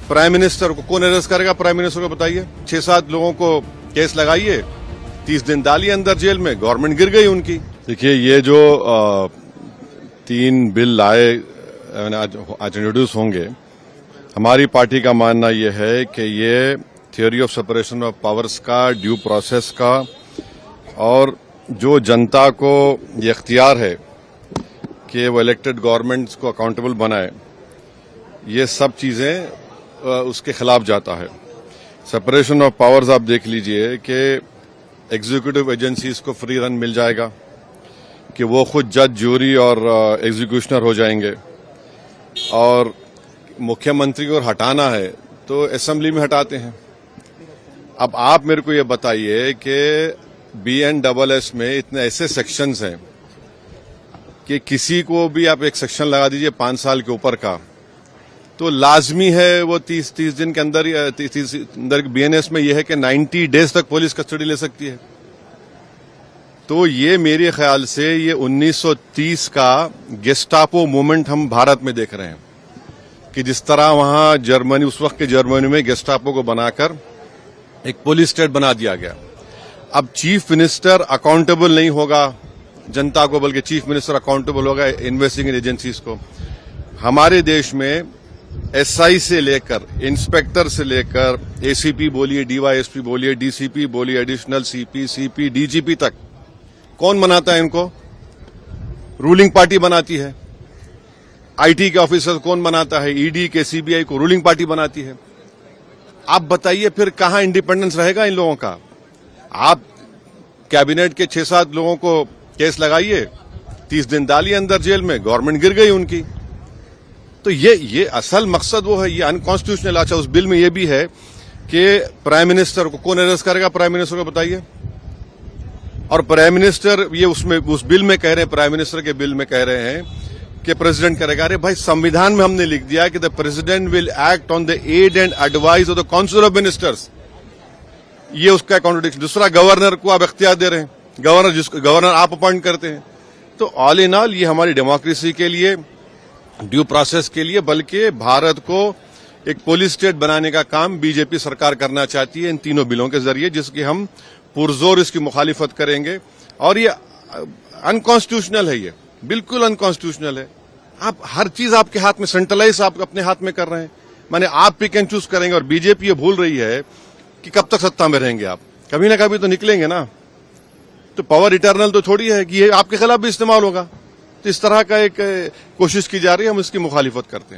Prime minister को कौन arrest करेगा? प्राइम मिनिस्टर को बताइए। 6-7 लोगों को केस लगाइए, 30 दिन डालिए अंदर जेल में, गवर्नमेंट गिर गई उनकी। देखिए, ये जो 3 बिल आए आज इंट्रोड्यूस होंगे, हमारी पार्टी का मानना यह है कि ये theory of separation of powers का, ड्यू प्रोसेस का और जो जनता को ये इख्तियार है कि वो इलेक्टेड गवर्नमेंट्स को अकाउंटेबल बनाए, ये सब चीजें उसके खिलाफ जाता है। सेपरेशन ऑफ पावर्स आप देख लीजिए कि एग्जीक्यूटिव एजेंसीज को फ्री रन मिल जाएगा, कि वो खुद जज, ज्यूरी और एग्जीक्यूशनर हो जाएंगे, और मुख्यमंत्री को हटाना है तो असेंबली में हटाते हैं। अब आप मेरे को ये बताइए कि BNSS में इतने ऐसे सेक्शंस हैं कि किसी को भी आप एक सेक्शन लगा दीजिए 5 साल के ऊपर का, तो लाजमी है वो 30 दिन के अंदर, 30 अंदर BNS में यह है कि 90 डेज तक पुलिस कस्टडी ले सकती है। तो ये मेरे ख्याल से ये 1930 का गेस्टापो मूवमेंट हम भारत में देख रहे हैं, कि जिस तरह वहां जर्मनी, उस वक्त के जर्मनी में गेस्टापो को बनाकर एक पुलिस स्टेट बना दिया गया। अब चीफ मिनिस्टर अकाउंटेबल नहीं होगा जनता को, बल्कि चीफ मिनिस्टर अकाउंटेबल होगा इन्वेस्टिगेटिंग एजेंसीज को। हमारे देश में SI से लेकर, इंस्पेक्टर से लेकर, ACP बोलिए, DYSP बोलिए, DCP बोलिए, एडिशनल CP, CP, DGP तक कौन बनाता है इनको? रूलिंग पार्टी बनाती है। IT के ऑफिसर कौन बनाता है? ED के, CBI को रूलिंग पार्टी बनाती है। आप बताइए फिर कहां इंडिपेंडेंस रहेगा इन लोगों का? आप कैबिनेट के 6-7 लोगों को केस लगाइए, 30 दिन डालिए अंदर जेल में, गवर्नमेंट गिर गई उनकी। तो ये असल मकसद वो है, ये अनकॉन्स्टिट्यूशनल। अच्छा, उस बिल में ये भी है कि प्राइम मिनिस्टर को कौन अरेस्ट करेगा? प्राइम मिनिस्टर को बताइए। और प्राइम मिनिस्टर, ये उसमें उस बिल में कह रहे हैं, प्राइम मिनिस्टर के बिल में कह रहे हैं कि प्रेसिडेंट करेगा। अरे भाई, संविधान में हमने लिख दिया कि the president will act on the aid and advice of the council of ministers. ये उसका कॉन्ट्रडिक्शन। दूसरा, गवर्नर को आप इख्तियार दे रहे हैं, गवर्नर आप अपॉइंट करते हैं। तो ऑल इन ऑल ये हमारी डेमोक्रेसी के लिए, ड्यू प्रोसेस के लिए, बल्कि भारत को एक पुलिस स्टेट बनाने का काम बीजेपी सरकार करना चाहती है इन तीनों बिलों के जरिए, जिसकी हम पुरजोर इसकी मुखालिफत करेंगे। और ये अनकॉन्स्टिट्यूशनल है, ये बिल्कुल अनकॉन्स्टिट्यूशनल है। आप हर चीज आपके हाथ में, सेंट्रलाइज आप अपने हाथ में कर रहे हैं। माने आप पिक एंड चूज करेंगे, और बीजेपी ये भूल रही है कि कब तक सत्ता में रहेंगे आप, कभी ना कभी तो निकलेंगे ना। तो पावर इटर्नल तो थोड़ी है कि ये आपके खिलाफ भी इस्तेमाल होगा। तो इस तरह का एक कोशिश की जा रही है, हम इसकी मुखालिफत करते हैं।